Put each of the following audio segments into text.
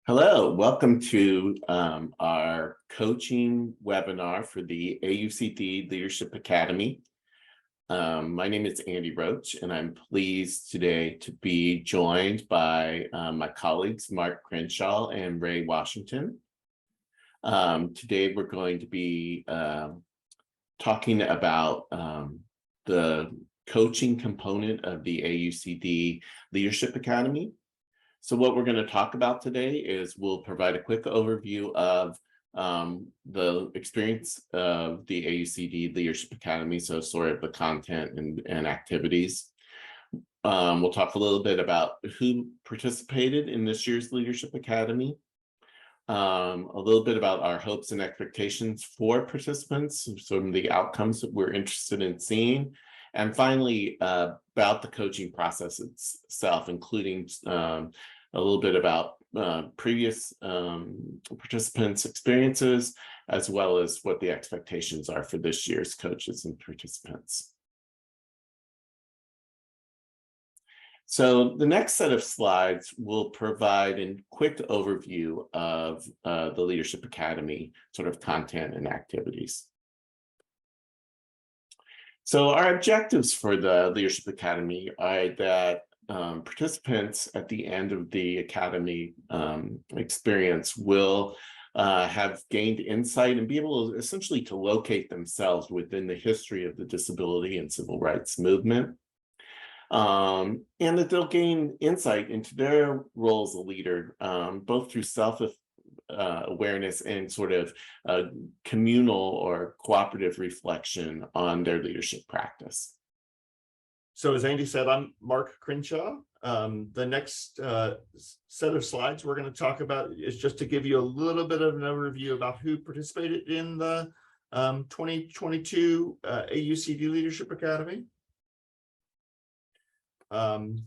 Hello, welcome to our coaching webinar for the AUCD Leadership Academy. My name is Andy Roach, and I'm pleased today to be joined by my colleagues, Mark Crenshaw and Ray Washington. Today, we're going to be talking about the coaching component of the AUCD Leadership Academy. So what we're going to talk about today is we'll provide a quick overview of the experience of the AUCD Leadership Academy, so sort of the content and activities. We'll talk a little bit about who participated in this year's Leadership Academy, a little bit about our hopes and expectations for participants, some of the outcomes that we're interested in seeing, and finally, about the coaching process itself, including a little bit about previous participants' experiences, as well as what the expectations are for this year's coaches and participants. So the next set of slides will provide a quick overview of the Leadership Academy sort of content and activities. So our objectives for the Leadership Academy are that participants at the end of the Academy experience will have gained insight and be able to essentially to locate themselves within the history of the disability and civil rights movement. And that they'll gain insight into their role as a leader, both through self-awareness and sort of communal or cooperative reflection on their leadership practice. So as Andy said, I'm Mark Crenshaw. The next set of slides we're going to talk about is just to give you a little bit of an overview about who participated in the 2022 AUCD Leadership Academy. In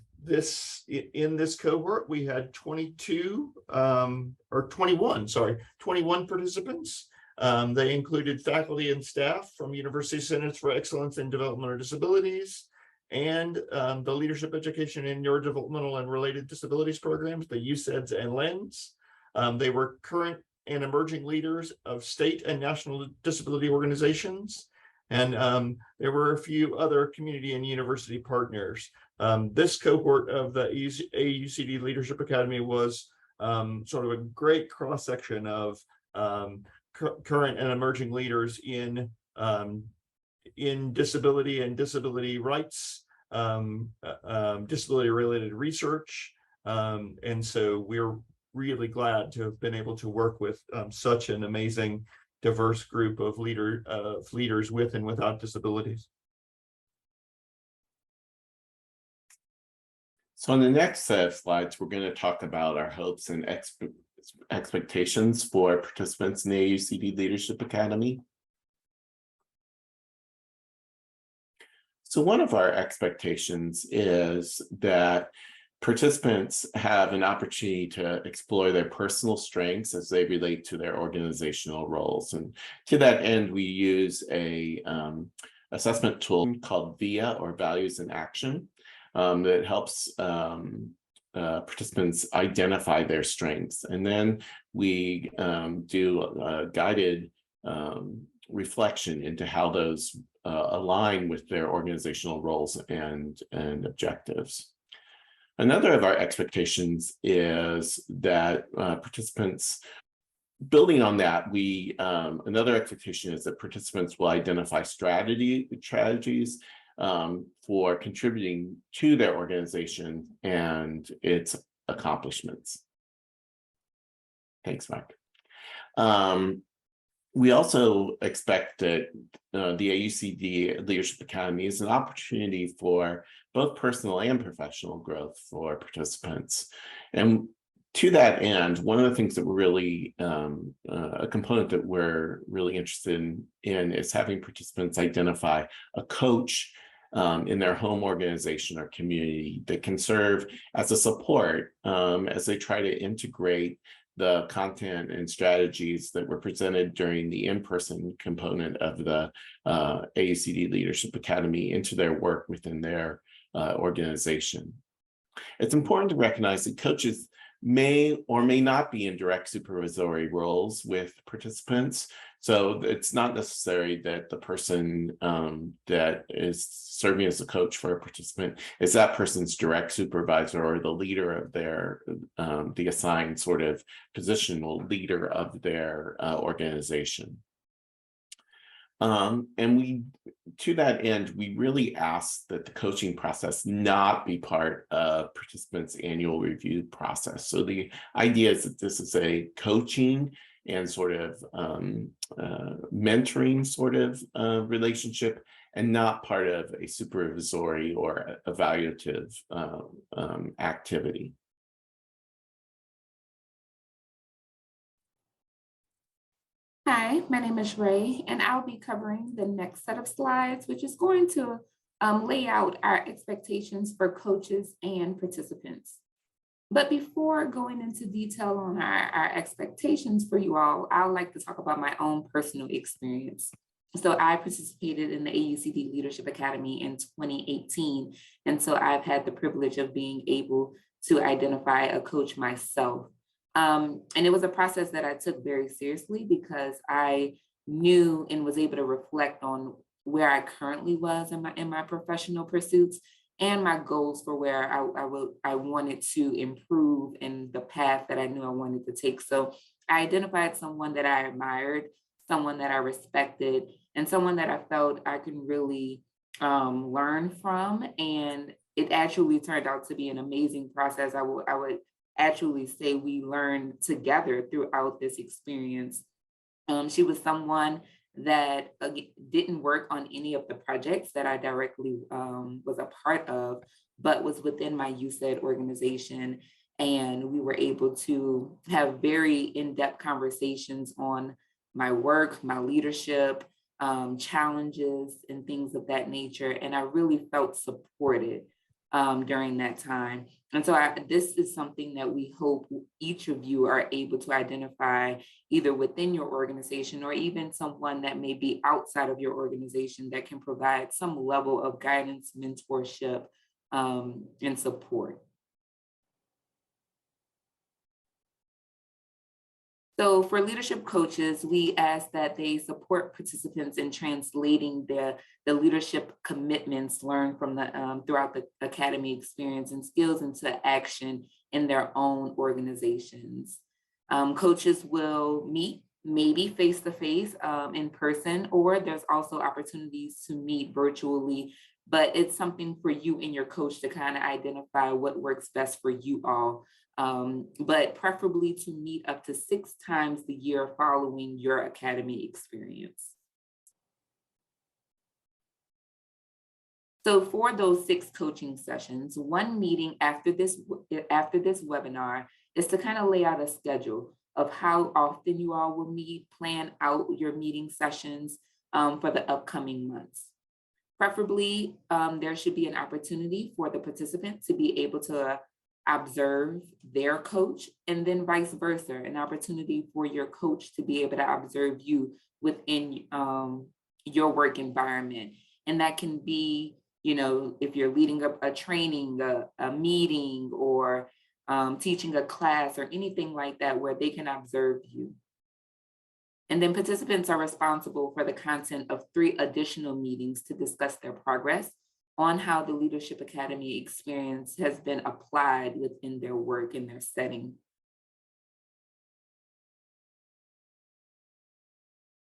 this cohort, we had 21 participants. They included faculty and staff from University Centers for Excellence in Developmental Disabilities and the Leadership Education in Neurodevelopmental and Related Disabilities programs, the UCEDS and LENS. They were current and emerging leaders of state and national disability organizations. And there were a few other community and university partners. This cohort of the AUCD Leadership Academy was sort of a great cross-section of current and emerging leaders in disability and disability rights, disability-related readers. And so we're really glad to have been able to work with such an amazing, diverse group of leaders with and without disabilities. So in the next set of slides, we're going to talk about our hopes and expectations for participants in the AUCD Leadership Academy. So one of our expectations is that participants have an opportunity to explore their personal strengths as they relate to their organizational roles. And to that end, we use a assessment tool called VIA, or Values in Action, that helps participants identify their strengths. And then we do a guided reflection into how those align with their organizational roles and objectives. Another of our expectations is that participants, building on that, another expectation is that participants will identify strategies for contributing to their organization and its accomplishments. Thanks, Mike. We also expect that the AUCD Leadership Academy is an opportunity for both personal and professional growth for participants. And to that end, one of the things that we're really, a component that we're really interested in is having participants identify a coach in their home organization or community that can serve as a support as they try to integrate the content and strategies that were presented during the in-person component of the AUCD Leadership Academy into their work within their organization. It's important to recognize that coaches may or may not be in direct supervisory roles with participants. So it's not necessary that the person that is serving as a coach for a participant is that person's direct supervisor or the leader of their, the assigned sort of positional leader of their organization. And we, to that end, we really ask that the coaching process not be part of participants' annual review process. So the idea is that this is a coaching and sort of mentoring sort of relationship, and not part of a supervisory or evaluative activity. Hi, my name is Ray, and I'll be covering the next set of slides, which is going to lay out our expectations for coaches and participants. But before going into detail on our expectations for you all, I would like to talk about my own personal experience. So I participated in the AUCD Leadership Academy in 2018, and so I've had the privilege of being able to identify a coach myself. And it was a process that I took very seriously because I knew and was able to reflect on where I currently was in my professional pursuits and my goals for where I wanted to improve in the path that I knew I wanted to take. So I identified someone that I admired, someone that I respected, and someone that I felt I could really learn from. And it actually turned out to be an amazing process. I would actually say we learned together throughout this experience. She was someone that didn't work on any of the projects that I directly was a part of, but was within my UCED organization. And we were able to have very in-depth conversations on my work, my leadership, challenges, and things of that nature. And I really felt supported during that time. And so this is something that we hope each of you are able to identify either within your organization or even someone that may be outside of your organization that can provide some level of guidance, mentorship, and support. So for leadership coaches, we ask that they support participants in translating the leadership commitments learned from throughout the academy experience and skills into action in their own organizations. Coaches will meet maybe face-to-face in person, or there's also opportunities to meet virtually, but it's something for you and your coach to kind of identify what works best for you all. But preferably to meet up to 6 times the year following your academy experience. So for those 6 coaching sessions, one meeting after this webinar is to kind of lay out a schedule of how often you all will meet, plan out your meeting sessions for the upcoming months. Preferably, there should be an opportunity for the participant to be able to observe their coach, and then vice versa, an opportunity for your coach to be able to observe you within your work environment. And that can be, you know, if you're leading a training, a meeting, or teaching a class or anything like that where they can observe you. And then participants are responsible for the content of 3 additional meetings to discuss their progress on how the Leadership Academy experience has been applied within their work and their setting.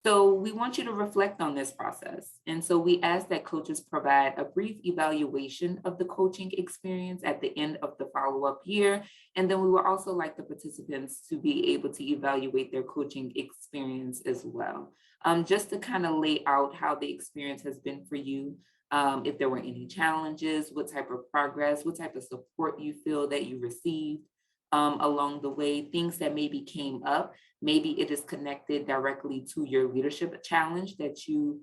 So we want you to reflect on this process. And so we ask that coaches provide a brief evaluation of the coaching experience at the end of the follow-up year. And then we would also like the participants to be able to evaluate their coaching experience as well. Just to kind of lay out how the experience has been for you. If there were any challenges, what type of progress, what type of support you feel that you received along the way, things that maybe came up. Maybe it is connected directly to your leadership challenge that you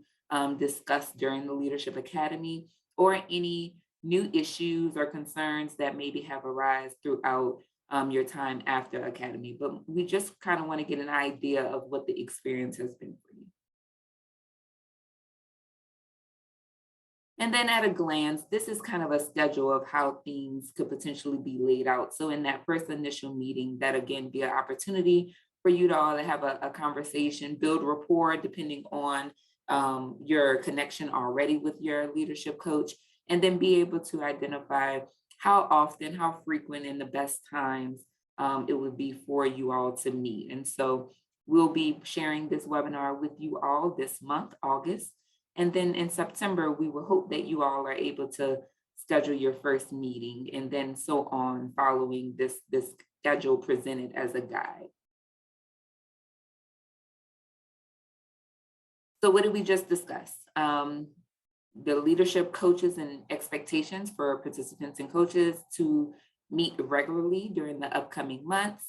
discussed during the Leadership Academy, or any new issues or concerns that maybe have arisen throughout your time after Academy. But we just kind of want to get an idea of what the experience has been for you. And then at a glance, this is kind of a schedule of how things could potentially be laid out. So in that first initial meeting, that again be an opportunity for you to all to have a conversation, build rapport depending on your connection already with your leadership coach, and then be able to identify how often, how frequent, and the best times it would be for you all to meet. And so we'll be sharing this webinar with you all this month, August. And then in September, we will hope that you all are able to schedule your first meeting, and then so on, following this schedule presented as a guide. So what did we just discuss? The leadership coaches and expectations for participants and coaches to meet regularly during the upcoming months,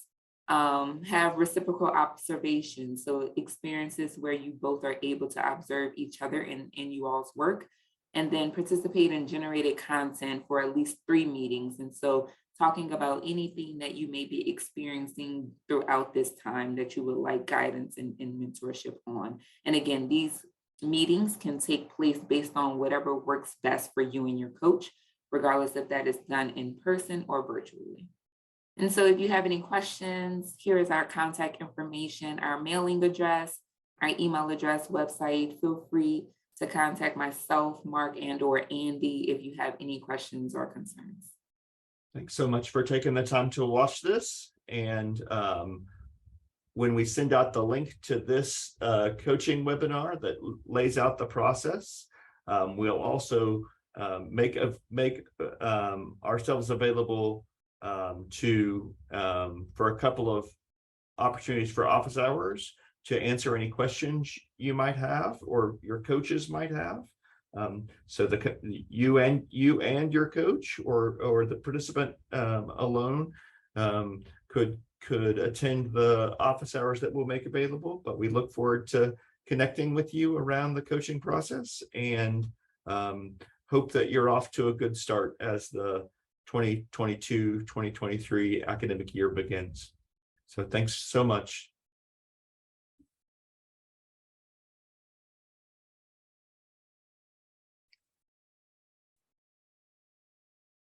have reciprocal observations, so experiences where you both are able to observe each other in you all's work, and then participate in generated content for at least 3 meetings. And so talking about anything that you may be experiencing throughout this time that you would like guidance and mentorship on. And again, these meetings can take place based on whatever works best for you and your coach, regardless if that is done in person or virtually. And so if you have any questions, here is our contact information, our mailing address, our email address, website. Feel free to contact myself, Mark, and/or Andy if you have any questions or concerns. Thanks so much for taking the time to watch this. And when we send out the link to this coaching webinar that lays out the process, we'll also make ourselves available for a couple of opportunities for office hours to answer any questions you might have or your coaches might have. So you and your coach or the participant alone could attend the office hours that we'll make available. But we look forward to connecting with you around the coaching process, and hope that you're off to a good start as the 2022-2023 academic year begins. So thanks so much.